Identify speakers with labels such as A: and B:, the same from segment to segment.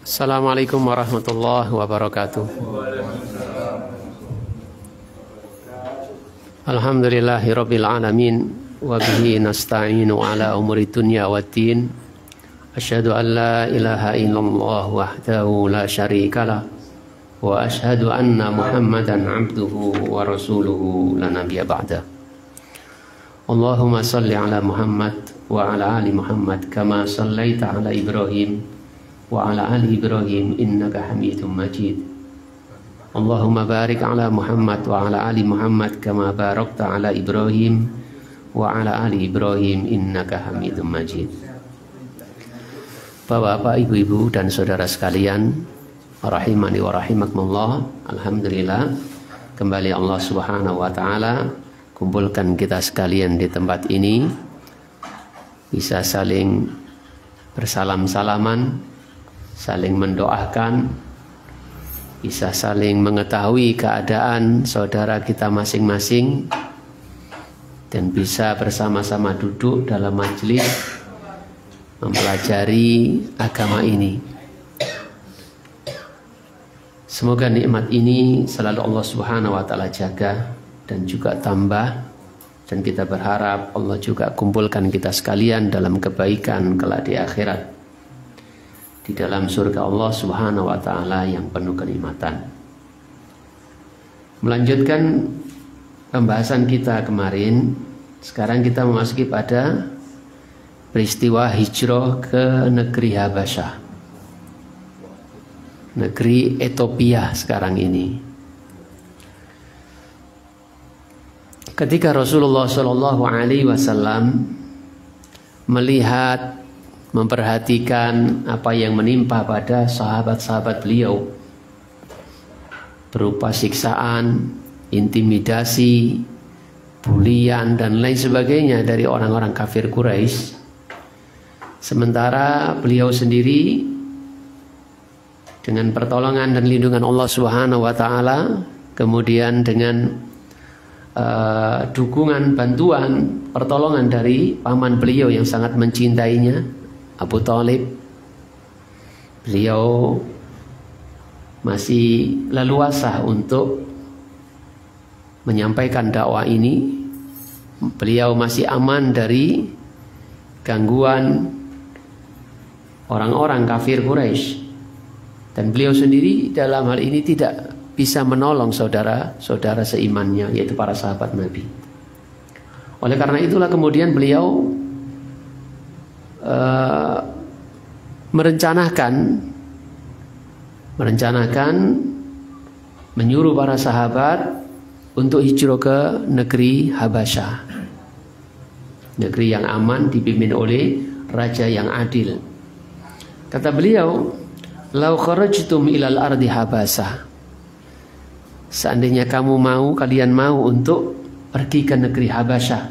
A: Assalamualaikum warahmatullahi wabarakatuh. Alhamdulillahirabbil alamin wa bihi nasta'inu ala umuri dunya waddin. Asyhadu an la ilaha illallah wahdahu la syarikalah wa asyhadu anna Muhammadan abduhu wa rasuluhu la nabiyya ba'da. Allahumma salli ala Muhammad wa ala ali Muhammad kama sallaita ala Ibrahim wa ala ali Ibrahim innaka Hamidum Majid. Allahumma barik ala Muhammad wa ala ali Muhammad kama barakta ala Ibrahim wa ala ali Ibrahim innaka Hamidum Majid. Bapak-bapak, ibu-ibu dan saudara sekalian, rahimani wa rahimakumullah. Alhamdulillah, kembali Allah Subhanahu wa taala kumpulkan kita sekalian di tempat ini, bisa saling bersalam-salaman, saling mendoakan, bisa saling mengetahui keadaan saudara kita masing-masing, dan bisa bersama-sama duduk dalam majelis mempelajari agama ini. Semoga nikmat ini selalu Allah Subhanahu wa taala jaga dan juga tambah, dan kita berharap Allah juga kumpulkan kita sekalian dalam kebaikan kelak di akhirat, di dalam surga Allah Subhanahu wa taala yang penuh kenikmatan. Melanjutkan pembahasan kita kemarin, sekarang kita memasuki pada peristiwa hijrah ke negeri Habasyah, negeri Ethiopia sekarang ini. Ketika Rasulullah Shallallahu Alaihi Wasallam melihat, memperhatikan apa yang menimpa pada sahabat-sahabat beliau berupa siksaan, intimidasi, bulian dan lain sebagainya dari orang-orang kafir Quraisy, sementara beliau sendiri dengan pertolongan dan lindungan Allah Subhanahu wa taala, kemudian dengan dukungan, bantuan, pertolongan dari paman beliau yang sangat mencintainya, Abu Thalib, beliau masih leluasa untuk menyampaikan dakwah ini. Beliau masih aman dari gangguan orang-orang kafir Quraisy, dan beliau sendiri dalam hal ini tidak bisa menolong saudara-saudara seimannya, yaitu para sahabat Nabi. Oleh karena itulah kemudian beliau merencanakan menyuruh para sahabat untuk hijrah ke negeri Habasyah, negeri yang aman, dipimpin oleh raja yang adil. Kata beliau, "Lau kharajtum ilal ardi Habasyah." Seandainya kalian mau untuk pergi ke negeri Habasyah,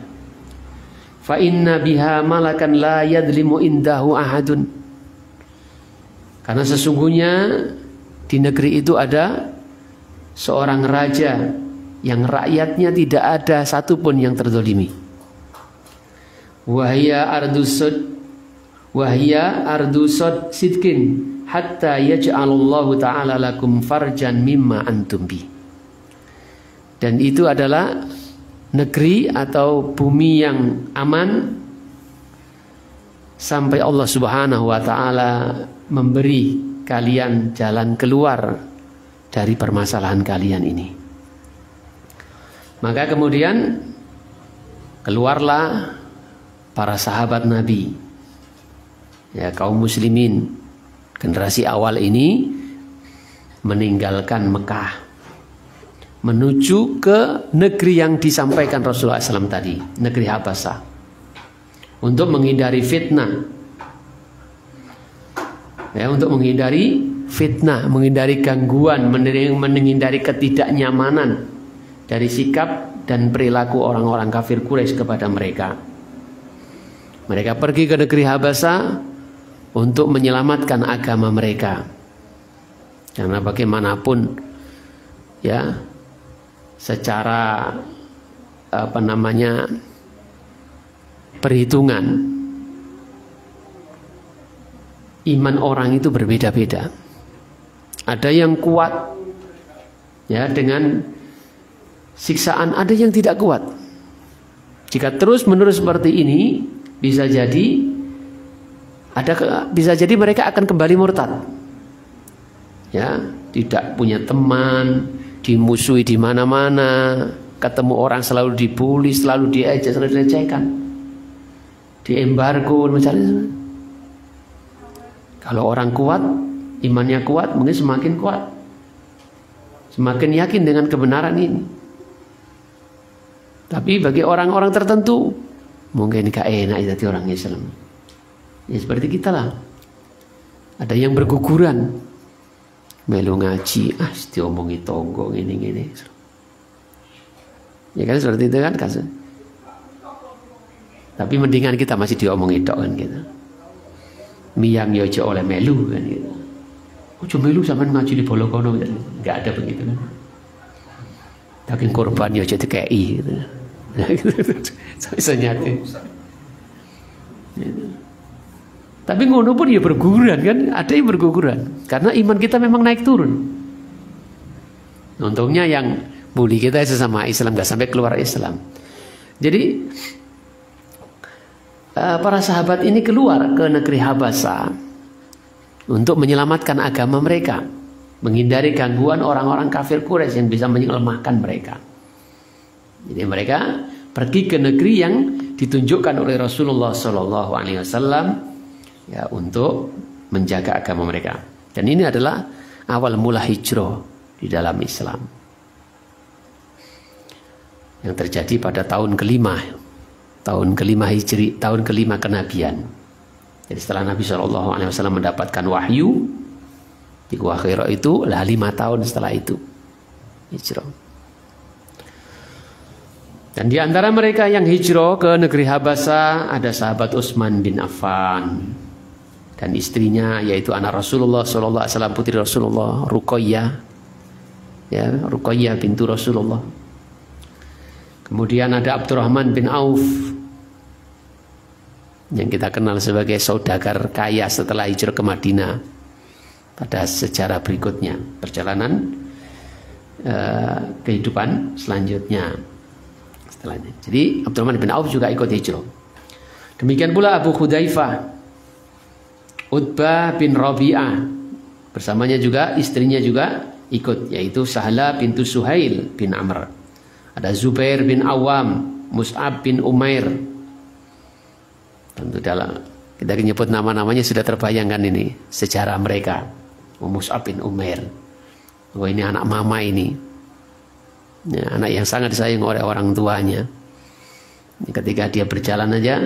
A: fa inna biha malakan la yadlimu indahu ahadun. Karena sesungguhnya di negeri itu ada seorang raja yang rakyatnya tidak ada satupun yang terzalimi. Wahia ardusud sidkin hatta yaj'alallahu ta'ala lakum farjan mimma antum bi. Dan itu adalah negeri atau bumi yang aman sampai Allah Subhanahu wa taala memberi kalian jalan keluar dari permasalahan kalian ini. Maka kemudian keluarlah para sahabat Nabi, ya, kaum muslimin generasi awal ini, meninggalkan Mekah menuju ke negeri yang disampaikan Rasulullah SAW tadi, negeri Habasyah, untuk menghindari fitnah, ya, untuk menghindari fitnah, menghindari gangguan, menghindari ketidaknyamanan dari sikap dan perilaku orang-orang kafir Quraisy kepada mereka. Mereka pergi ke negeri Habasyah untuk menyelamatkan agama mereka, karena bagaimanapun ya secara apa namanya perhitungan iman orang itu berbeda-beda. Ada yang kuat ya dengan siksaan, ada yang tidak kuat. Jika terus-menerus seperti ini, bisa jadi mereka akan kembali murtad. Ya, tidak punya teman, dimusuhi di mana-mana, ketemu orang selalu dibully, selalu diejek, selalu dilecehkan, diembargo, macam-macam. Kalau orang kuat, imannya kuat, mungkin semakin kuat, semakin yakin dengan kebenaran ini. Tapi bagi orang-orang tertentu, mungkin gak enak jadi orang Islam. Ya seperti kita lah. Ada yang berguguran, melu ngaji, diomongi tonggo, gini-gini. Ya kan seperti itu kan kasus. Tapi mendingan kita masih diomongi tok kan gitu. Miyang yo aja oleh melu kan gitu. Ojo melu sampean ngaji di Bolokono gitu. Enggak ada begitu kan. Daging korban yo aja dikei gitu. Bisa nyati. Tapi ngono pun ya berguguran kan, ada yang berguguran karena iman kita memang naik turun. Untungnya yang bully kita sesama Islam, gak sampai keluar Islam. Jadi para sahabat ini keluar ke negeri Habasa untuk menyelamatkan agama mereka, menghindari gangguan orang-orang kafir Quraisy yang bisa melemahkan mereka. Jadi mereka pergi ke negeri yang ditunjukkan oleh Rasulullah SAW ya untuk menjaga agama mereka. Dan ini adalah awal mula hijrah di dalam Islam yang terjadi pada tahun kelima Hijri, tahun kelima kenabian. Jadi setelah Nabi SAW mendapatkan wahyu di Gua Hira itu, 5 tahun setelah itu hijrah. Dan di antara mereka yang hijrah ke negeri Habasa ada sahabat Utsman bin Affan dan istrinya yaitu anak Rasulullah SAW, putri Rasulullah, Ruqayyah, ya, Ruqayyah bintu Rasulullah. Kemudian ada Abdurrahman bin Auf yang kita kenal sebagai saudagar kaya setelah hijrah ke Madinah pada sejarah berikutnya, perjalanan kehidupan selanjutnya setelahnya. Jadi Abdurrahman bin Auf juga ikut hijrah. Demikian pula Abu Hudzaifah, Utbah bin Rabi'ah, bersamanya juga istrinya juga ikut, yaitu Sahla bintu Suhail bin Amr. Ada Zubair bin Awam, Mus'ab bin Umair. Tentu dalam kita menyebut nama-namanya sudah terbayangkan ini sejarah mereka. Mus'ab bin Umair. Oh ini anak mama ini. Ya, anak yang sangat disayang oleh orang tuanya. Ketika dia berjalan aja,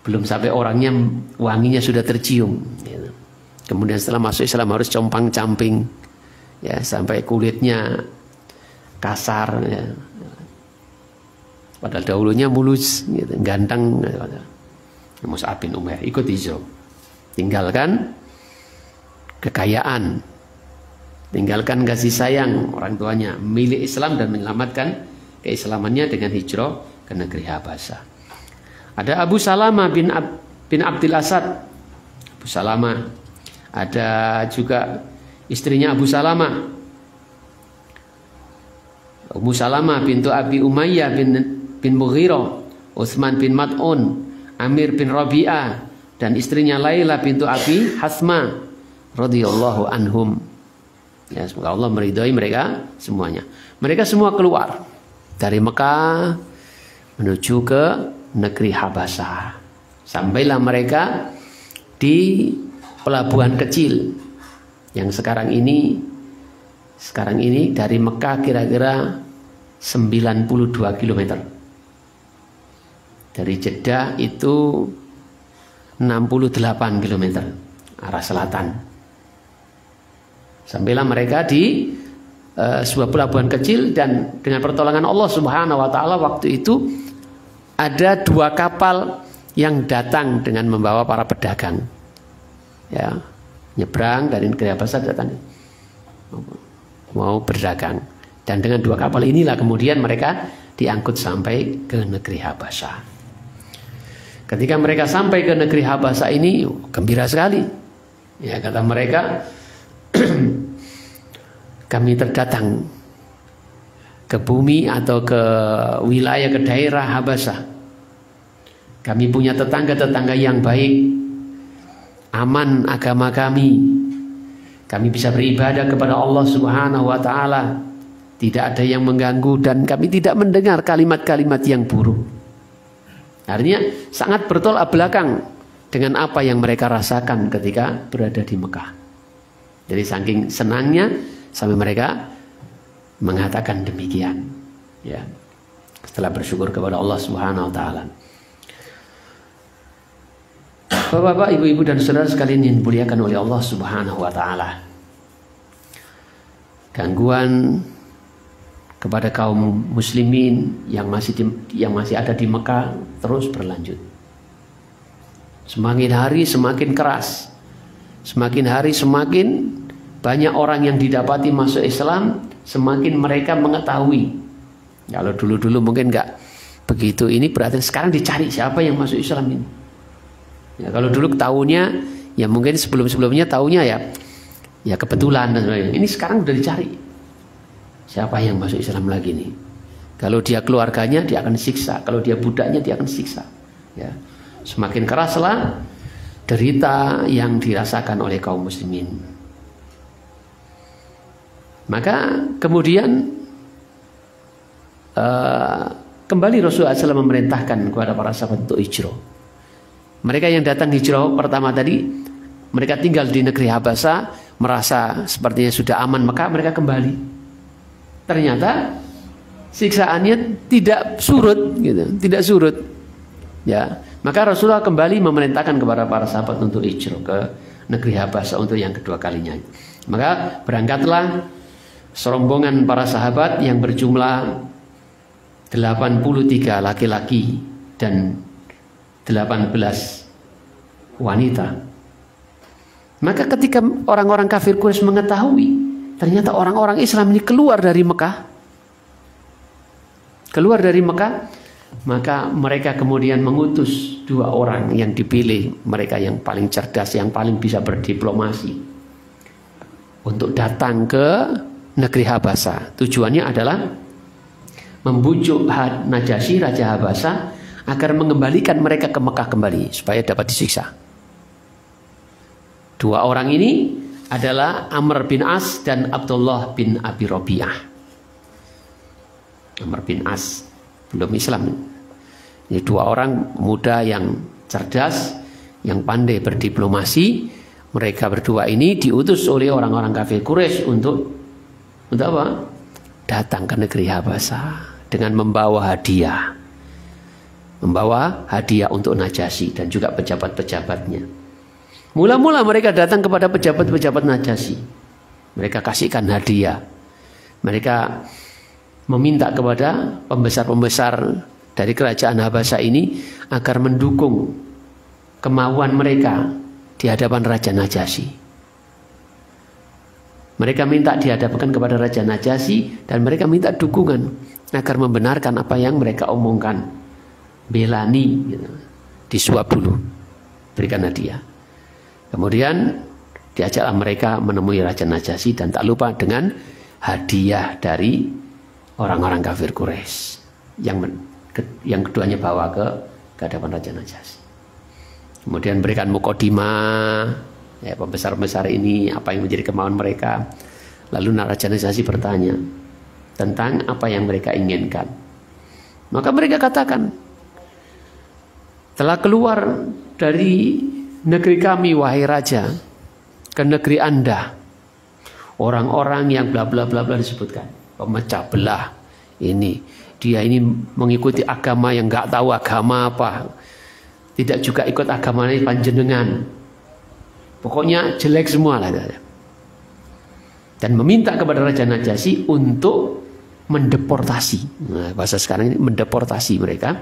A: belum sampai orangnya wanginya sudah tercium. Ya. Kemudian setelah masuk Islam harus compang-camping, ya sampai kulitnya kasar. Ya. Padahal dahulunya mulus, gitu, ganteng. Mus'ab bin Umair ikut hijrah, tinggalkan kekayaan, tinggalkan kasih sayang orang tuanya, milik Islam dan menyelamatkan keislamannya dengan hijrah ke negeri Habasa. Ada Abu Salamah bin Abdul Asad, Abu Salamah. Ada juga istrinya Abu Salamah, Ummu Salamah bintu Abi Umayyah bin Mughirah, Utsman bin Mat'un, Amir bin Rabi'ah, dan istrinya Laila bintu Abi Hasma radhiyallahu anhum. Ya, semoga Allah meridhai mereka semuanya. Mereka semua keluar dari Mekah menuju ke negeri Habasa. Sampailah mereka di pelabuhan kecil yang sekarang ini dari Mekah kira-kira 92 km. Dari Jeddah itu 68 km arah selatan. Sampailah mereka di sebuah pelabuhan kecil, dan dengan pertolongan Allah Subhanahu wa taala waktu itu ada 2 kapal yang datang dengan membawa para pedagang. Ya, nyebrang dari negeri Habasa datang. mau berdagang. Dan dengan 2 kapal inilah kemudian mereka diangkut sampai ke negeri Habasyah. Ketika mereka sampai ke negeri Habasyah ini gembira sekali. Ya, kata mereka, kami terdatang ke bumi atau ke wilayah, ke daerah Habasyah. Kami punya tetangga-tetangga yang baik, aman agama kami. Kami bisa beribadah kepada Allah Subhanahu wa taala. Tidak ada yang mengganggu dan kami tidak mendengar kalimat-kalimat yang buruk. Artinya sangat bertolak belakang dengan apa yang mereka rasakan ketika berada di Mekah. Jadi saking senangnya sampai mereka mengatakan demikian. Ya. Setelah bersyukur kepada Allah Subhanahu wa taala. Bapak-bapak, ibu-ibu dan saudara sekalian yang dimuliakan oleh Allah Subhanahu wa taala. Gangguan kepada kaum muslimin yang masih ada di Mekah terus berlanjut. Semakin hari semakin keras. Semakin hari semakin banyak orang yang didapati masuk Islam, semakin mereka mengetahui. Kalau dulu-dulu mungkin nggak begitu, ini berarti sekarang dicari siapa yang masuk Islam ini. Ya, kalau dulu tahunya ya mungkin sebelum-sebelumnya tahunya ya kebetulan dan sebagainya. Ini sekarang udah dicari. Siapa yang masuk Islam lagi nih? Kalau dia keluarganya dia akan siksa, kalau dia budaknya dia akan siksa. Ya. Semakin keraslah derita yang dirasakan oleh kaum muslimin. Maka kemudian kembali Rasulullah SAW memerintahkan kepada para sahabat untuk hijrah. Mereka yang datang hijrah pertama tadi, mereka tinggal di negeri Habasyah, merasa sepertinya sudah aman, maka mereka kembali. Ternyata siksaannya tidak surut, gitu, tidak surut. Ya, maka Rasulullah kembali memerintahkan kepada para sahabat untuk hijrah ke negeri Habasyah untuk yang kedua kalinya. Maka berangkatlah serombongan para sahabat yang berjumlah 83 laki-laki dan 18 wanita. Maka ketika orang-orang kafir Quraisy mengetahui ternyata orang-orang Islam ini keluar dari Mekah, maka mereka kemudian mengutus 2 orang yang dipilih, mereka yang paling cerdas, yang paling bisa berdiplomasi, untuk datang ke negeri Habasyah. Tujuannya adalah membujuk Najasyi, Raja Habasyah, agar mengembalikan mereka ke Mekah kembali supaya dapat disiksa. 2 orang ini adalah Amr bin As dan Abdullah bin Abi Rabi'ah. Amr bin As belum Islam. Ini 2 orang muda yang cerdas, yang pandai berdiplomasi. Mereka berdua ini diutus oleh orang-orang kafir Quraisy untuk apa? Datang ke negeri Habasyah dengan membawa hadiah. Membawa hadiah untuk Najasyi dan juga pejabat-pejabatnya. Mula-mula mereka datang kepada pejabat-pejabat Najasyi. Mereka kasihkan hadiah. Mereka meminta kepada pembesar-pembesar dari kerajaan Habasyah ini agar mendukung kemauan mereka di hadapan Raja Najasyi. Mereka minta dihadapkan kepada Raja Najasyi dan mereka minta dukungan agar membenarkan apa yang mereka omongkan. Belani, gitu. Disuap dulu, berikan hadiah. Kemudian diajaklah mereka menemui Raja Najasyi dan tak lupa dengan hadiah dari orang-orang kafir Quraisy yang keduanya bawa ke hadapan Raja Najasyi. Kemudian berikan muqaddimah, ya, pembesar-pembesar ini apa yang menjadi kemauan mereka. Lalu Raja Najasyi bertanya tentang apa yang mereka inginkan. Maka mereka katakan, telah keluar dari negeri kami wahai raja ke negeri Anda orang-orang yang bla bla bla bla disebutkan, pemecah belah ini, dia ini mengikuti agama yang nggak tahu agama apa, tidak juga ikut agama ini panjenengan, pokoknya jelek semua lah. Dan meminta kepada Raja Najasyi untuk mendeportasi, nah, bahasa sekarang ini mendeportasi mereka,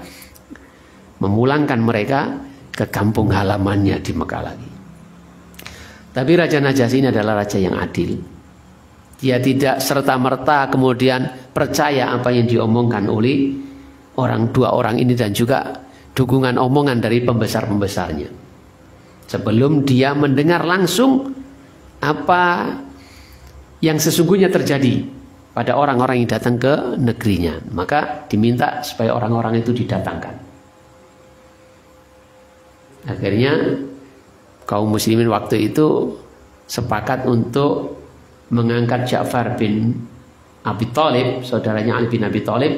A: memulangkan mereka ke kampung halamannya di Mekah lagi. Tapi Raja Najasyi ini adalah raja yang adil. Dia tidak serta-merta kemudian percaya apa yang diomongkan oleh dua orang ini dan juga dukungan omongan dari pembesar-pembesarnya. Sebelum dia mendengar langsung apa yang sesungguhnya terjadi pada orang-orang yang datang ke negerinya, maka diminta supaya orang-orang itu didatangkan. Akhirnya kaum muslimin waktu itu sepakat untuk mengangkat Ja'far bin Abi Thalib, saudaranya Ali bin Abi Thalib,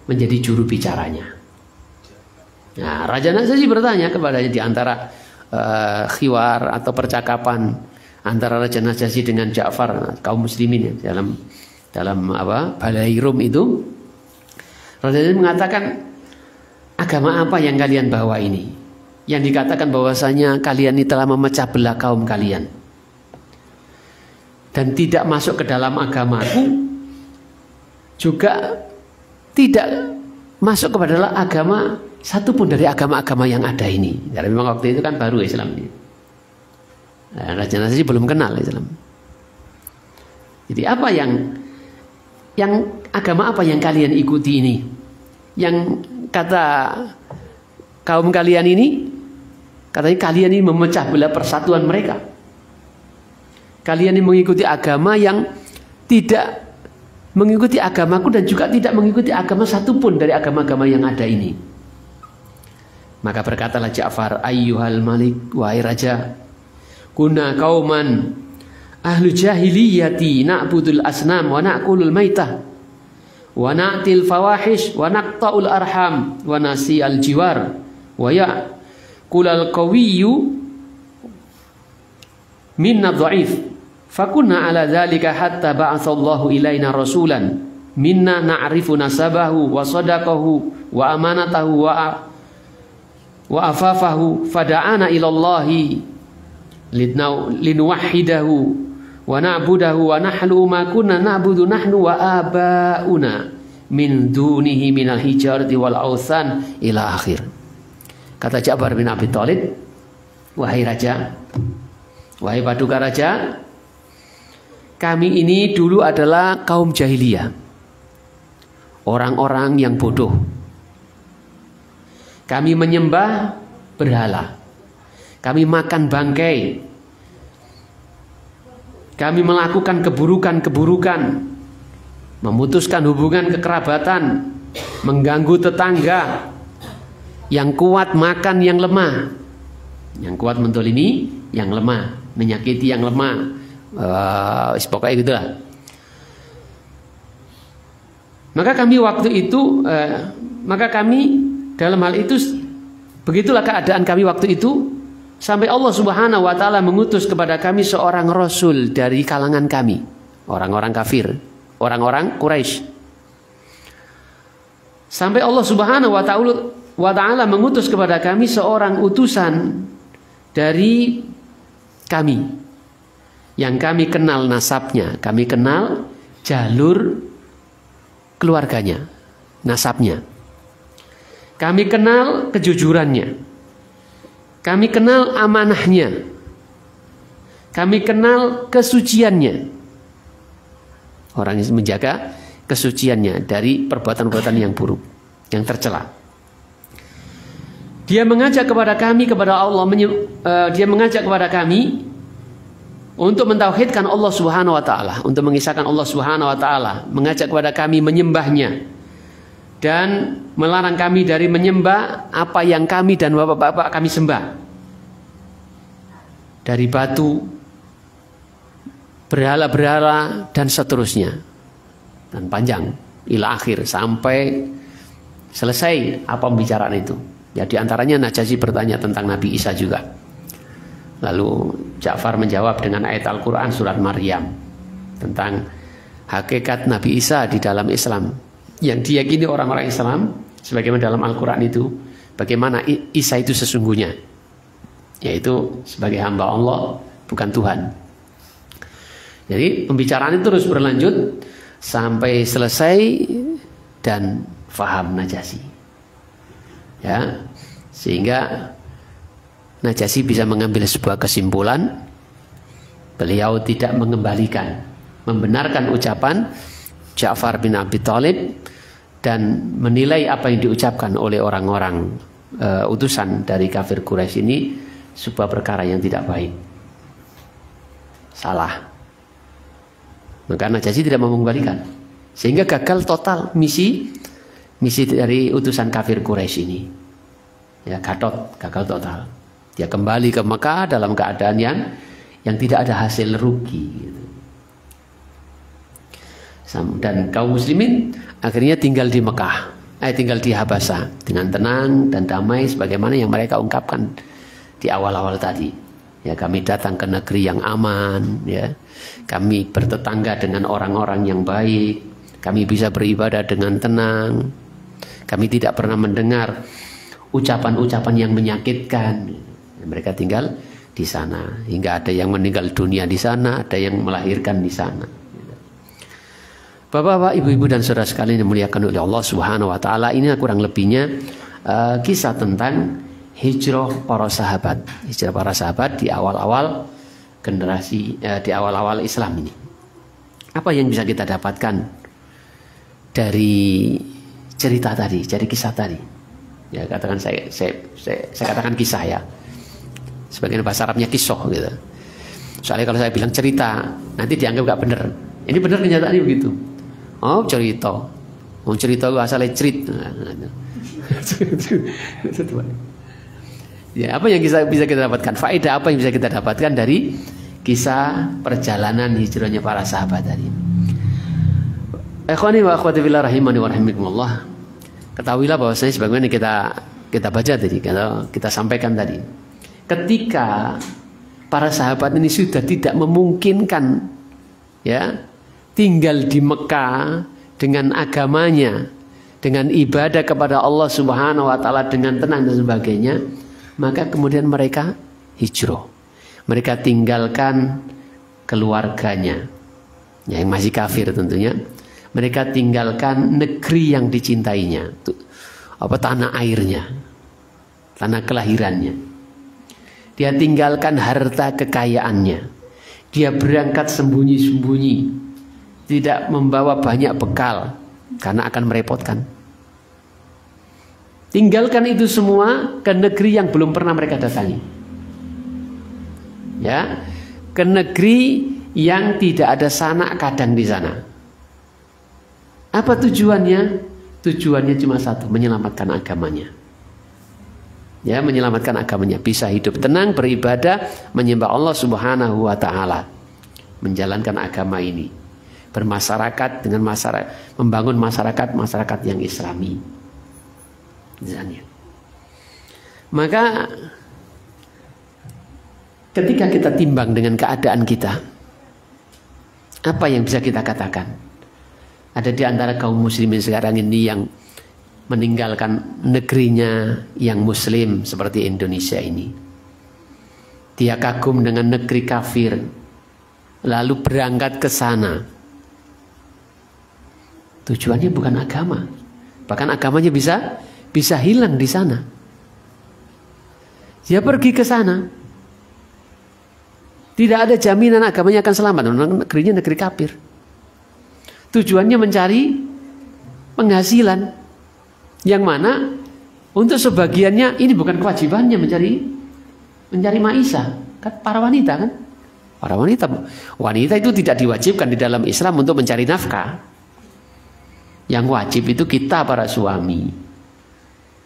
A: menjadi juru bicaranya. Nah, Raja Najasyi bertanya kepadanya di antara khiwar atau percakapan antara Raja Najasyi dengan Ja'far, kaum muslimin ya, dalam Balai Rum itu, Raja Najasyi mengatakan, agama apa yang kalian bawa ini? Yang dikatakan bahwasanya kalian ini telah memecah belah kaum kalian dan tidak masuk ke dalam agamaku, juga tidak masuk kepada agama satupun dari agama-agama yang ada ini. Karena memang waktu itu kan baru Islam ini. Nah, Raja Najasyi belum kenal Islam. Jadi apa yang agama apa yang kalian ikuti ini? Yang kata kaum kalian ini, katanya kalian ini memecah belah persatuan mereka. Kalian ini mengikuti agama yang tidak mengikuti agamaku dan juga tidak mengikuti agama satupun dari agama-agama yang ada ini. Maka berkatalah Ja'far, ayyuhal malik, wahai raja, kunna kauman ahlu jahiliyati na'budul asnam wa na'kulul maitah wa na'til fawahish wa naqta'ul arham wa nasi'al jiwar wa ya'kulal qawiyyu minna dha'if. Fakunna ala dzalika hatta ba'atsallahu ilaina rasulan minna na'rifu nasabahu wa sadaqahu wa amanatahu wa afafahu fada'ana ilallahi linuwahhidahu wa na'budahu wa nahnu ma kunna na'budu nahnu wa aba'una min dunihi minal hijarati wal awthan ila akhir. Kata Ja'far bin Abi Thalib, wahai raja, wahai paduka raja, kami ini dulu adalah kaum jahiliyah, orang-orang yang bodoh. Kami menyembah berhala, kami makan bangkai, kami melakukan keburukan-keburukan, memutuskan hubungan kekerabatan, mengganggu tetangga, yang kuat makan yang lemah, yang kuat mendolimi yang lemah, menyakiti yang lemah. Pokoknya gitulah. Maka kami waktu itu, dalam hal itu, begitulah keadaan kami waktu itu, sampai Allah Subhanahu wa Ta'ala mengutus kepada kami seorang rasul dari kalangan kami, orang-orang kafir, orang-orang Quraisy. Sampai Allah Subhanahu wa Ta'ala mengutus kepada kami seorang utusan dari kami, yang kami kenal nasabnya, kami kenal jalur keluarganya, nasabnya. Kami kenal kejujurannya, kami kenal amanahnya, kami kenal kesuciannya. Orang yang menjaga kesuciannya dari perbuatan-perbuatan yang buruk, yang tercela. Dia mengajak kepada kami, kepada Allah, dia mengajak kepada kami untuk mentauhidkan Allah Subhanahu wa Ta'ala, untuk mengisahkan Allah Subhanahu wa Ta'ala, mengajak kepada kami menyembahnya dan melarang kami dari menyembah apa yang kami dan bapak-bapak kami sembah, dari batu, berhala-berhala dan seterusnya, dan panjang ila akhir sampai selesai apa pembicaraan itu. Ya, di antaranya Najasyi bertanya tentang Nabi Isa juga. Lalu Ja'far menjawab dengan ayat Al-Quran surat Maryam tentang hakikat Nabi Isa di dalam Islam yang diyakini orang-orang Islam, sebagaimana dalam Al-Quran itu, bagaimana Isa itu sesungguhnya, yaitu sebagai hamba Allah, bukan Tuhan. Jadi pembicaraan itu terus berlanjut sampai selesai dan faham Najasyi, ya, sehingga Najasyi bisa mengambil sebuah kesimpulan. Beliau tidak mengembalikan membenarkan ucapan Ja'far bin Abi Thalib dan menilai apa yang diucapkan oleh orang-orang utusan dari kafir Quraisy ini sebuah perkara yang tidak baik, salah. Maka Najasyi tidak mau mengembalikan, sehingga gagal total misi dari utusan kafir Quraisy ini. Ya, gagal total. Dia kembali ke Mekah dalam keadaan yang tidak ada hasil rugi. Gitu. Dan kaum muslimin akhirnya tinggal di Mekah, tinggal di Habasah dengan tenang dan damai sebagaimana yang mereka ungkapkan di awal-awal tadi. Ya, kami datang ke negeri yang aman, ya. Kami bertetangga dengan orang-orang yang baik. Kami bisa beribadah dengan tenang. Kami tidak pernah mendengar ucapan-ucapan yang menyakitkan. Mereka tinggal di sana hingga ada yang meninggal dunia di sana, ada yang melahirkan di sana. Bapak-bapak, ibu-ibu dan saudara sekalian yang dimuliakan oleh Allah Subhanahu wa taala, ini kurang lebihnya kisah tentang hijrah para sahabat. Hijrah para sahabat di awal-awal generasi di awal-awal Islam ini. Apa yang bisa kita dapatkan dari cerita tadi, dari kisah tadi? Ya, katakan saya katakan kisah ya. Sebagian bahasa Arabnya kisah gitu. Soalnya kalau saya bilang cerita, nanti dianggap gak benar. Ini benar kenyataannya begitu. Oh, cerita. Mau cerita itu asalnya cerit. Ya, apa yang bisa kita dapatkan? Faedah apa yang bisa kita dapatkan dari kisah perjalanan hijrahnya para sahabat tadi? Ikhwani wa akhwati fillah rahimani wa rahimakumullah. Ketahuilah bahwasanya sebagaimana kita baca tadi, kita sampaikan tadi. Ketika para sahabat ini sudah tidak memungkinkan ya tinggal di Mekah dengan agamanya, dengan ibadah kepada Allah Subhanahu wa taala dengan tenang dan sebagainya, maka kemudian mereka hijrah. Mereka tinggalkan keluarganya yang masih kafir tentunya. Mereka tinggalkan negeri yang dicintainya, tanah airnya, tanah kelahirannya. Dia tinggalkan harta kekayaannya. Dia berangkat sembunyi-sembunyi, tidak membawa banyak bekal karena akan merepotkan. Tinggalkan itu semua ke negeri yang belum pernah mereka datangi. Ya, ke negeri yang tidak ada sanak kadang di sana. Apa tujuannya? Tujuannya cuma satu, menyelamatkan agamanya. Ya, menyelamatkan agamanya, bisa hidup tenang, beribadah, menyembah Allah Subhanahu wa taala, menjalankan agama ini, bermasyarakat dengan masyarakat, membangun masyarakat yang Islami. Misalnya. Maka ketika kita timbang dengan keadaan kita, apa yang bisa kita katakan? Ada di antara kaum muslimin sekarang ini yang meninggalkan negerinya yang muslim seperti Indonesia ini. Dia kagum dengan negeri kafir, lalu berangkat ke sana. Tujuannya bukan agama, bahkan agamanya bisa hilang di sana. Dia pergi ke sana, tidak ada jaminan agamanya akan selamat. Negerinya negeri kafir. Tujuannya mencari penghasilan, yang mana untuk sebagiannya ini bukan kewajibannya mencari maisha. Kan para wanita kan, wanita itu tidak diwajibkan di dalam Islam untuk mencari nafkah. Yang wajib itu kita para suami,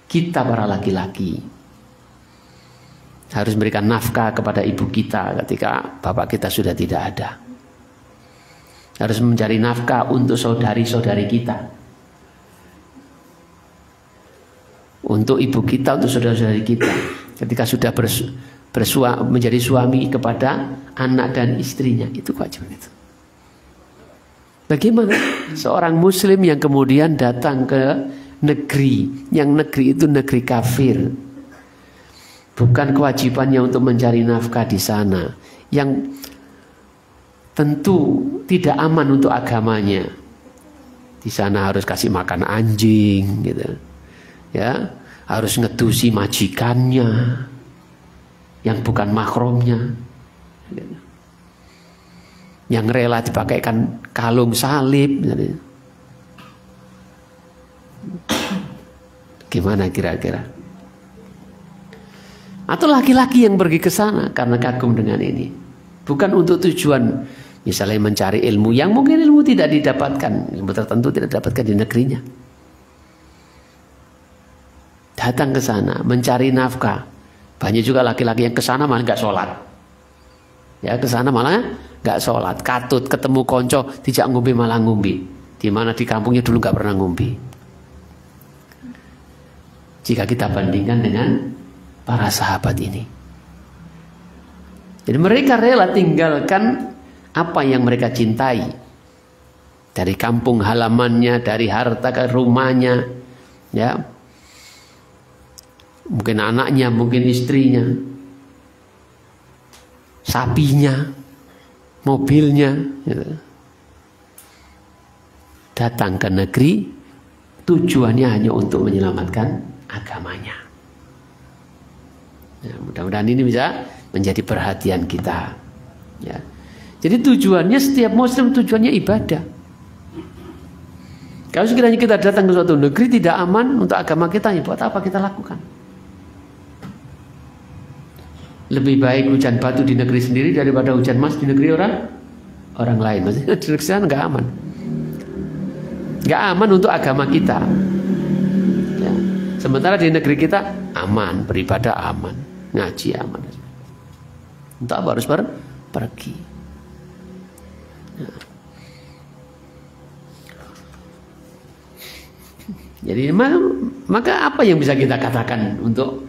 A: kita para laki-laki harus memberikan nafkah kepada ibu kita ketika bapak kita sudah tidak ada. Harus mencari nafkah untuk saudari-saudari kita, untuk ibu kita, untuk saudara-saudari kita ketika sudah menjadi suami kepada anak dan istrinya. Itu kewajiban itu. Bagaimana seorang muslim yang kemudian datang ke negeri itu negeri kafir, bukan kewajibannya untuk mencari nafkah di sana, yang tentu tidak aman untuk agamanya. Di sana harus kasih makan anjing, gitu. Ya, harus ngedusi majikannya yang bukan mahramnya. yang rela dipakaikan kalung salib. Gimana kira-kira? Atau laki-laki yang pergi ke sana karena kagum dengan ini, bukan untuk tujuan misalnya mencari ilmu yang mungkin ilmu tidak didapatkan, ilmu tertentu tidak didapatkan di negerinya. Datang ke sana mencari nafkah. Banyak juga laki-laki yang ke sana malah nggak sholat. Ya, ke sana malah nggak sholat. Katut ketemu konco tidak ngumbi malah ngumbi. Di mana di kampungnya dulu nggak pernah ngumbi. Jika kita bandingkan dengan para sahabat ini, jadi mereka rela tinggalkan apa yang mereka cintai, dari kampung halamannya, dari harta ke rumahnya, ya, mungkin anaknya, mungkin istrinya, sapinya, mobilnya, gitu. Datang ke negeri tujuannya hanya untuk menyelamatkan agamanya. Ya, mudah-mudahan ini bisa menjadi perhatian kita. Ya. Jadi tujuannya setiap muslim tujuannya ibadah. Kalau sekiranya kita datang ke suatu negeri tidak aman untuk agama kita, ya buat apa kita lakukan? Lebih baik hujan batu di negeri sendiri daripada hujan mas di negeri orang lain. Maksudnya di negeri sana nggak aman. Nggak aman untuk agama kita. Ya. Sementara di negeri kita aman, beribadah aman, ngaji aman. Untuk apa harus pergi? Ya. Jadi maka apa yang bisa kita katakan untuk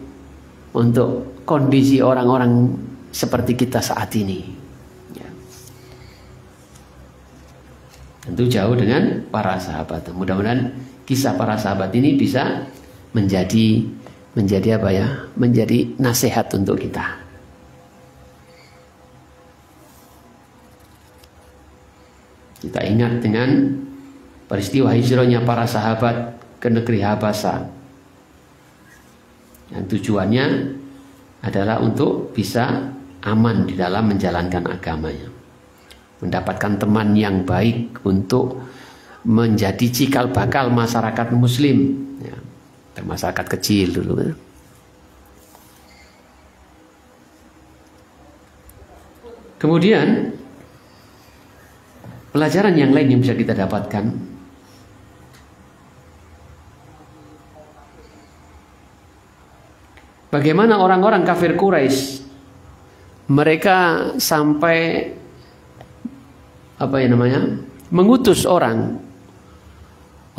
A: kondisi orang-orang seperti kita saat ini? Ya. Tentu jauh dengan para sahabat. Mudah-mudahan kisah para sahabat ini bisa menjadi apa ya? Menjadi nasihat untuk kita. Kita ingat dengan peristiwa hijrahnya para sahabat ke negeri Habasa. Yang tujuannya adalah untuk bisa aman di dalam menjalankan agamanya. Mendapatkan teman yang baik untuk menjadi cikal bakal masyarakat muslim. Ya, masyarakat kecil dulu. Kemudian pelajaran yang lain yang bisa kita dapatkan, bagaimana orang-orang kafir Quraisy mereka sampai mengutus orang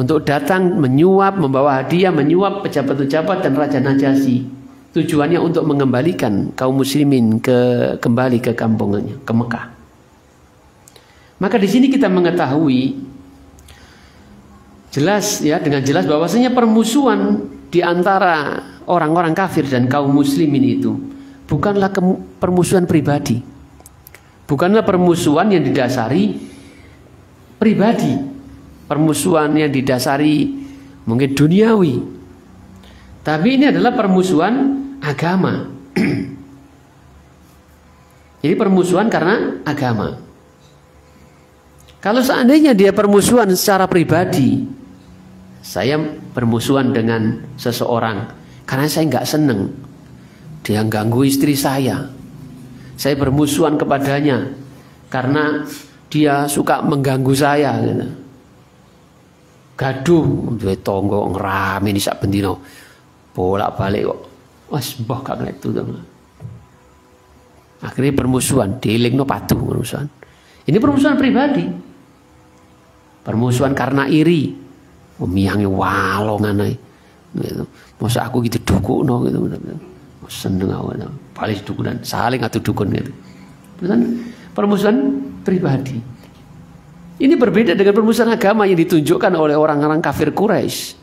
A: untuk datang menyuap, membawa hadiah, menyuap pejabat-pejabat dan Raja Najasyi. Tujuannya untuk mengembalikan kaum muslimin kembali ke kampungnya, ke Mekah. Maka di sini kita mengetahui jelas ya, dengan jelas bahwasanya permusuhan di antara orang-orang kafir dan kaum muslimin itu bukanlah permusuhan pribadi, bukanlah permusuhan yang didasari pribadi, permusuhan yang didasari mungkin duniawi, tapi ini adalah permusuhan agama. Jadi permusuhan karena agama. Kalau seandainya dia permusuhan secara pribadi, saya bermusuhan dengan seseorang karena saya nggak seneng dia ganggu istri saya bermusuhan kepadanya karena dia suka mengganggu saya, gitu. Gaduh, duwe tonggo ngrame ini sak bendino bolak-balik kok wes mbah gak kena itu. Akhirnya permusuhan, dielingno patuh permusuhan. Ini permusuhan pribadi, permusuhan karena iri. Miyangi walongan ae. Gitu. Masa aku gitu dukukno gitu. Seneng aku. Paling dukunan, saling atuh dukun gitu. Permusuhan pribadi. Ini berbeda dengan permusuhan agama yang ditunjukkan oleh orang-orang kafir Quraisy.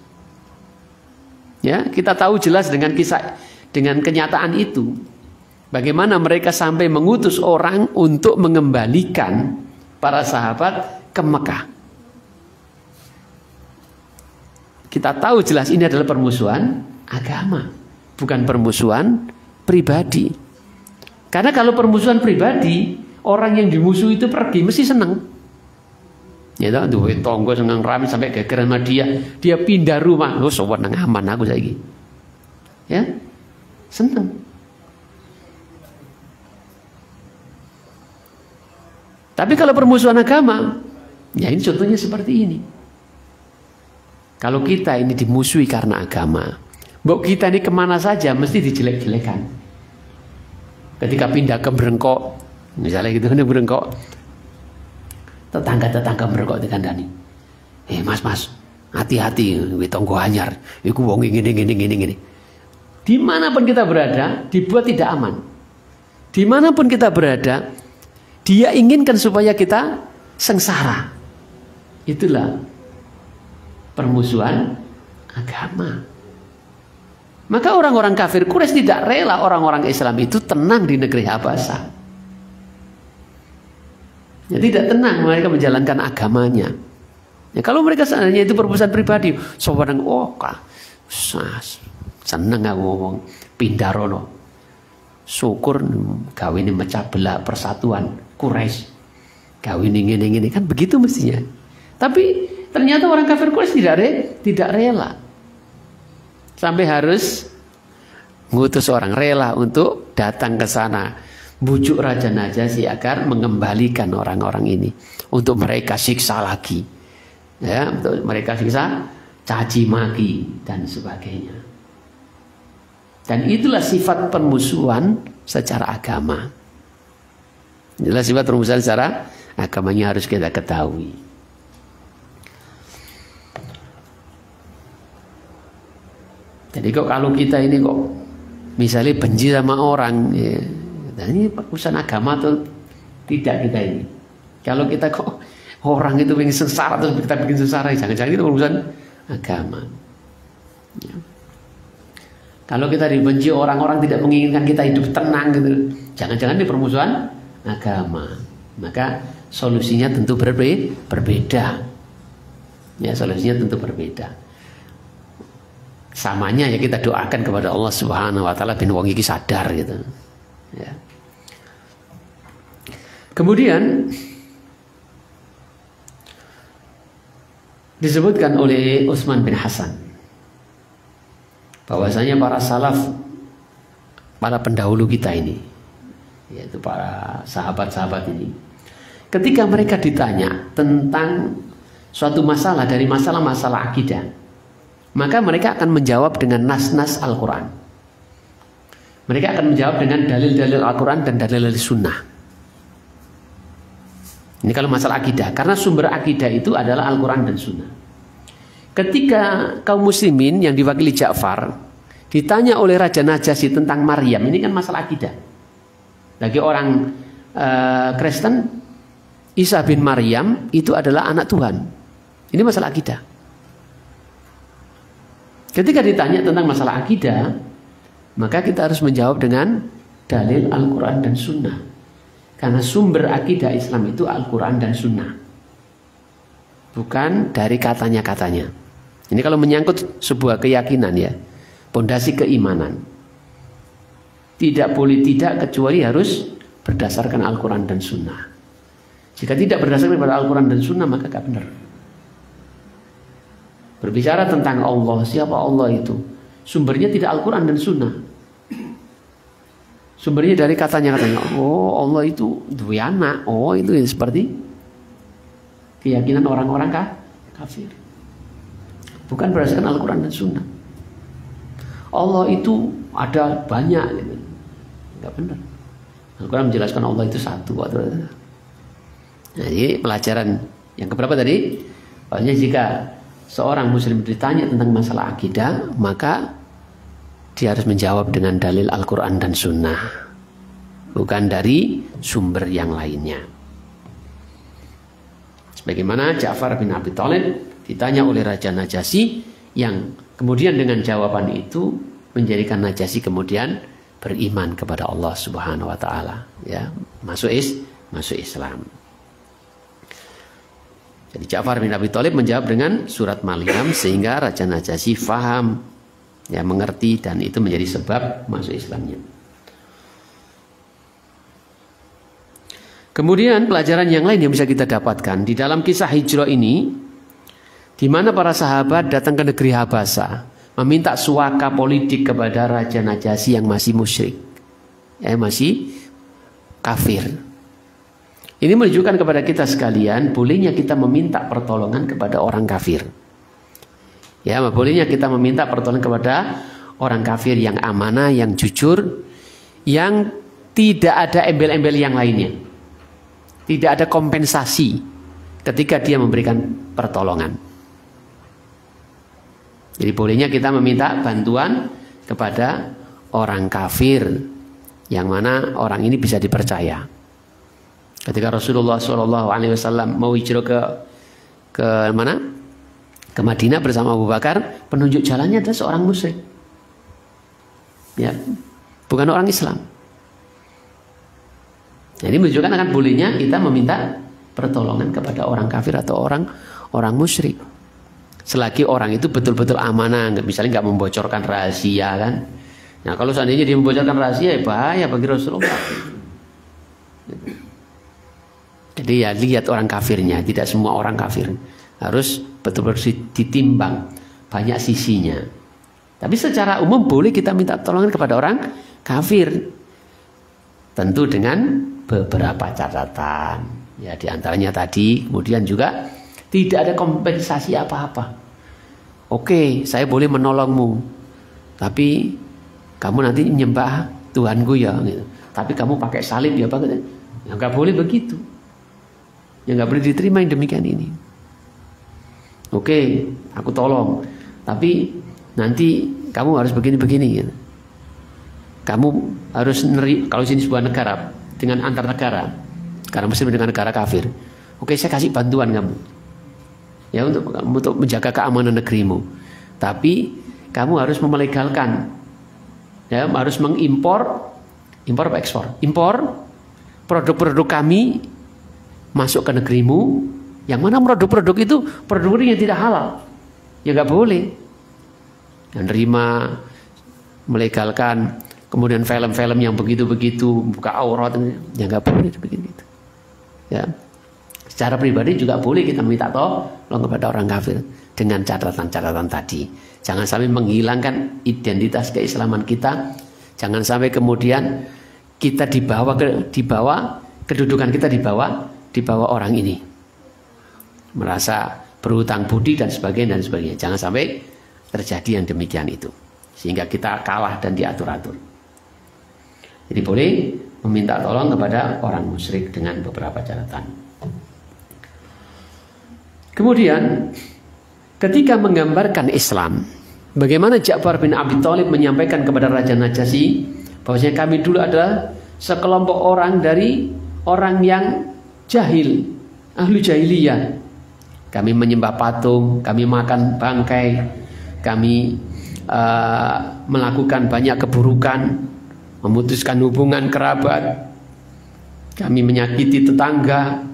A: Ya, kita tahu jelas dengan kisah, dengan kenyataan itu. Bagaimana mereka sampai mengutus orang untuk mengembalikan para sahabat ke Mekah. Kita tahu jelas ini adalah permusuhan agama, bukan permusuhan pribadi. Karena kalau permusuhan pribadi, orang yang dimusuhi itu pergi mesti seneng. Ya tau, duwe tonggo seneng rame sampai gegeran sama dia pindah rumah, oh sowan nang aman aku saiki. Ya, seneng. Tapi kalau permusuhan agama, ya ini contohnya seperti ini. Kalau kita ini dimusuhi karena agama, mbok kita ini kemana saja mesti dijelek-jelekan. Ketika pindah ke Brengkok, misalnya gitu kan Brengkok, tetangga-tetangga Brengkok dikandani, mas, hati-hati, tonggo anyar, iku wong gini. Dimanapun kita berada, dibuat tidak aman. Dimanapun kita berada, dia inginkan supaya kita sengsara. Itulah permusuhan agama. Maka orang-orang kafir Quraisy tidak rela orang-orang Islam itu tenang di negeri Habasah. Ya, tidak tenang mereka menjalankan agamanya. Ya, kalau mereka seandainya itu permusuhan pribadi, sopan seneng aku ngomong pindah rono. Syukur kawin mecah belah persatuan Quraisy. Kawin ngene kan begitu mestinya. Tapi ternyata orang kafir Quraisy tidak rela. Sampai harus ngutus orang rela untuk datang ke sana, bujuk Raja Najasyi agar mengembalikan orang-orang ini untuk mereka siksa lagi. Ya, untuk mereka siksa, caci maki dan sebagainya. Dan itulah sifat permusuhan secara agama. Itulah sifat permusuhan secara agamanya harus kita ketahui. Jadi kok kalau kita ini kok misalnya benci sama orang, ya, ini urusan agama atau tidak kita ini. Kalau kita kok orang itu ingin sengsara terus kita bikin sengsara, jangan-jangan itu urusan agama. Ya. Kalau kita dibenci orang-orang tidak menginginkan kita hidup tenang gitu, jangan-jangan ini permusuhan agama. Maka solusinya tentu berbeda. Ya, solusinya tentu berbeda. Samanya ya kita doakan kepada Allah Subhanahu wa taala ben wong iki sadar gitu. Ya. Kemudian disebutkan oleh Utsman bin Hasan bahwasanya para salaf, para pendahulu kita ini, yaitu para sahabat-sahabat ini, ketika mereka ditanya tentang suatu masalah dari masalah-masalah akidah, maka mereka akan menjawab dengan nas-nas Al-Quran. Mereka akan menjawab dengan dalil-dalil Al-Quran dan dalil-dalil sunnah. Ini kalau masalah akidah, karena sumber akidah itu adalah Al-Quran dan sunnah. Ketika kaum muslimin yang diwakili Ja'far ditanya oleh Raja Najasyi tentang Maryam, ini kan masalah akidah. Bagi orang Kristen, Isa bin Maryam itu adalah anak Tuhan. Ini masalah akidah. Ketika ditanya tentang masalah akidah, maka kita harus menjawab dengan dalil Al-Quran dan Sunnah. Karena sumber akidah Islam itu Al-Quran dan Sunnah, bukan dari katanya-katanya. Ini kalau menyangkut sebuah keyakinan ya, pondasi keimanan, tidak boleh tidak kecuali harus berdasarkan Al-Quran dan Sunnah. Jika tidak berdasarkan pada Al-Quran dan Sunnah, maka tidak benar. Berbicara tentang Allah, siapa Allah itu? Sumbernya tidak Al-Quran dan Sunnah. Sumbernya dari katanya-katanya. Oh, Allah itu dua anak. Oh, itu ya, seperti keyakinan orang-orang kafir. Bukan berdasarkan Al-Quran dan Sunnah. Allah itu ada banyak. Gitu. Enggak benar. Al-Quran menjelaskan Allah itu satu. Nah, ini pelajaran yang keberapa tadi? Pokoknya jika seorang muslim ditanya tentang masalah akidah, maka dia harus menjawab dengan dalil Al-Quran dan Sunnah, bukan dari sumber yang lainnya. Sebagaimana Ja'far bin Abi Thalib ditanya oleh Raja Najasyi, yang kemudian dengan jawaban itu menjadikan Najasyi kemudian beriman kepada Allah Subhanahu wa taala, ya, masuk Islam. Jadi Ja'far bin Abi Thalib menjawab dengan surat Maryam sehingga Raja Najasyi faham, ya, mengerti, dan itu menjadi sebab masuk Islamnya. Kemudian pelajaran yang lain yang bisa kita dapatkan di dalam kisah hijrah ini, di mana para sahabat datang ke negeri Habasa, meminta suaka politik kepada Raja Najasyi yang masih musyrik, masih kafir. Ini menunjukkan kepada kita sekalian, bolehnya kita meminta pertolongan kepada orang kafir. Ya, bolehnya kita meminta pertolongan kepada orang kafir yang amanah, yang jujur, yang tidak ada embel-embel yang lainnya. Tidak ada kompensasi ketika dia memberikan pertolongan. Jadi bolehnya kita meminta bantuan kepada orang kafir yang mana orang ini bisa dipercaya. Ketika Rasulullah SAW mau hijrah ke mana? Ke Madinah bersama Abu Bakar, penunjuk jalannya adalah seorang musyrik. Ya, bukan orang Islam. Jadi menunjukkan akan bolehnya kita meminta pertolongan kepada orang kafir atau orang musyrik. Selagi orang itu betul-betul amanah, misalnya nggak membocorkan rahasia kan. Nah kalau seandainya dia membocorkan rahasia, ya bahaya bagi Rasulullah. Jadi ya lihat orang kafirnya, tidak semua orang kafir. Harus betul-betul ditimbang banyak sisinya. Tapi secara umum boleh kita minta pertolongan kepada orang kafir. Tentu dengan beberapa catatan. Ya diantaranya tadi, kemudian juga tidak ada kompensasi apa-apa. Oke, saya boleh menolongmu, tapi kamu nanti menyembah Tuhanku ya. Gitu. Tapi kamu pakai salib ya Pak. Ya nggak boleh begitu. Ya nggak boleh diterima yang demikian ini. Oke, aku tolong, tapi nanti kamu harus begini-begini. Gitu. Kamu harus kalau sini sebuah negara dengan antar negara Muslim dengan negara kafir. Oke, saya kasih bantuan kamu. Ya untuk menjaga keamanan negerimu. Tapi kamu harus memelegalkan. Ya, harus mengimpor, impor apa ekspor? Impor produk-produk kami masuk ke negerimu. Yang mana produk-produk itu produk yang tidak halal. Ya nggak boleh. Dan nerima, melegalkan, kemudian film-film yang begitu-begitu buka aurat, ya nggak boleh begitu. Ya. Secara pribadi juga boleh kita minta tolong kepada orang kafir dengan catatan-catatan tadi. Jangan sampai menghilangkan identitas keislaman kita. Jangan sampai kemudian kita dibawa kedudukan kita dibawa orang ini. Merasa berhutang budi dan sebagainya. Jangan sampai terjadi yang demikian itu. Sehingga kita kalah dan diatur-atur. Jadi boleh meminta tolong kepada orang musyrik dengan beberapa catatan. Kemudian ketika menggambarkan Islam, bagaimana Ja'far bin Abi Thalib menyampaikan kepada Raja Najasyi bahwasanya kami dulu adalah sekelompok orang dari orang yang jahil, ahli jahiliyah. Kami menyembah patung, kami makan bangkai, kami melakukan banyak keburukan, memutuskan hubungan kerabat, kami menyakiti tetangga,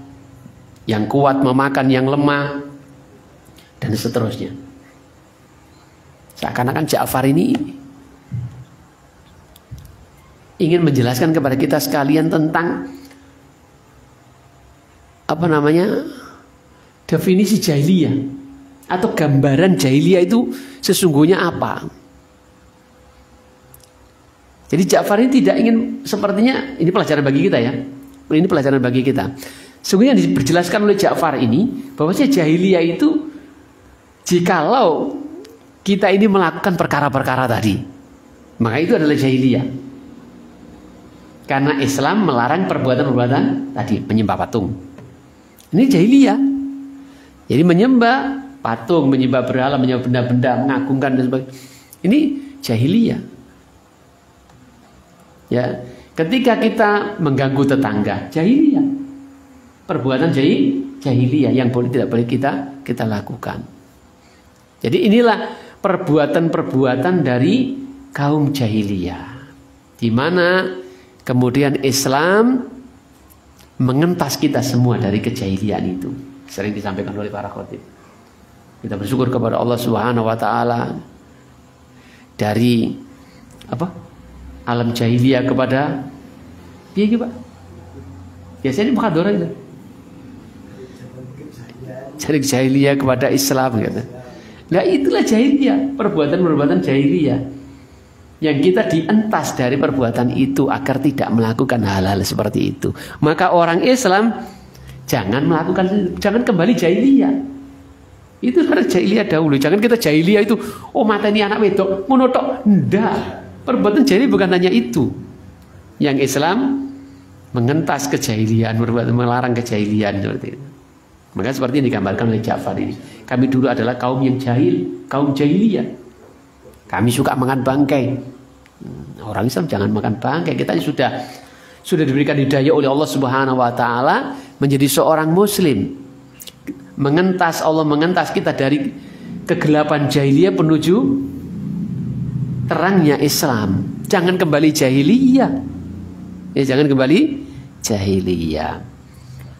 A: yang kuat memakan yang lemah, dan seterusnya. Seakan-akan Ja'far ini ingin menjelaskan kepada kita sekalian tentang definisi jahiliyah atau gambaran jahiliyah itu sesungguhnya apa. Jadi Ja'far ini tidak ingin, sepertinya ini pelajaran bagi kita ya. Ini pelajaran bagi kita. Sesungguhnya yang dijelaskan oleh Ja'far ini bahwasanya jahiliyah itu jikalau kita ini melakukan perkara-perkara tadi, maka itu adalah jahiliyah. Karena Islam melarang perbuatan-perbuatan tadi, menyembah patung. Ini jahiliyah. Jadi menyembah patung, menyembah berhala, menyembah benda-benda, mengagungkan dan sebagainya. Ini jahiliyah. Ya, ketika kita mengganggu tetangga, jahiliyah. Perbuatan jahiliyah yang tidak boleh kita lakukan. Jadi inilah perbuatan-perbuatan dari kaum jahiliyah, di mana kemudian Islam mengentas kita semua dari kejahilian itu. Sering disampaikan oleh para khatib. Kita bersyukur kepada Allah Subhanahu wa taala dari alam jahiliyah kepada Biasanya muhadharah itu. Dari jahiliyah kepada Islam gitu. Nah itulah jahiliyah, perbuatan-perbuatan jahiliyah yang kita dientas dari perbuatan itu agar tidak melakukan hal-hal seperti itu. Maka orang Islam jangan kembali jahiliyah. Itu harus jahiliyah dahulu. Jangan kita jahiliyah itu, oh mata ini anak wedok, monotok. Enggak. Perbuatan jahiliyah bukan hanya itu. Yang Islam mengentas kejahilian, melarang kejahilian seperti itu. Maka seperti yang digambarkan oleh Ja'far ini. Kami dulu adalah kaum yang jahil, kaum jahiliyah. Kami suka makan bangkai. Orang Islam jangan makan bangkai. Kita sudah diberikan hidayah oleh Allah Subhanahu wa taala menjadi seorang muslim. Allah mengentas kita dari kegelapan jahiliyah menuju terangnya Islam. Jangan kembali jahiliyah. Ya jangan kembali jahiliyah.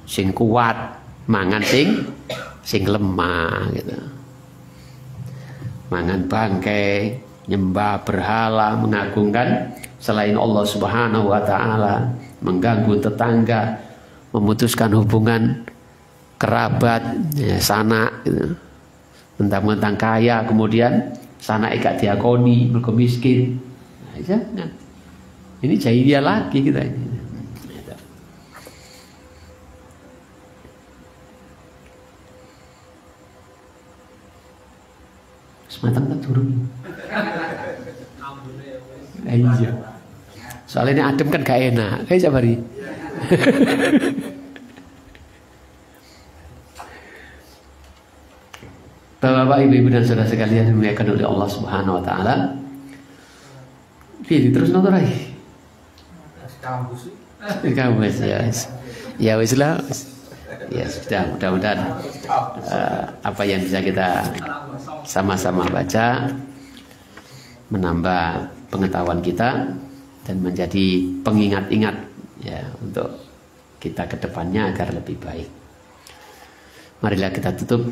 A: Sing kuat mangan sing lemah gitu. Mangan bangkai, nyembah berhala, mengagungkan selain Allah Subhanahu wa taala, mengganggu tetangga, memutuskan hubungan kerabat, ya, sanak gitu. Mentang-mentang kaya kemudian sanak gak diakoni, mergo miskin. Nah, jangan. Ini jahiliyah lagi kita ini. Sematang tak turun. Iya. Soalnya ini adem kan gak enak. Kayak Jabari. Bapak-bapak, ibu-ibu dan saudara sekalian dimuliakan oleh Allah Subhanahu wa taala. Pilih terus nonton lagi. Kampus ya. Ya wis lah. Ya sudah, mudah-mudahan apa yang bisa kita sama-sama baca menambah pengetahuan kita dan menjadi pengingat-ingat ya untuk kita ke depannya agar lebih baik. Marilah kita tutup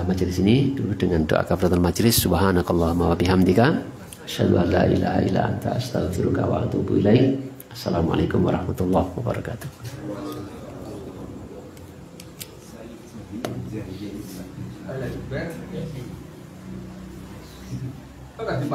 A: majelis ini dulu dengan doa kafaratul majelis. Subhanakallahumma wa bihamdika asyhadu an la ilaha illa anta astaghfiruka wa atubu ilaik. Assalamualaikum warahmatullahi wabarakatuh.
B: Kan di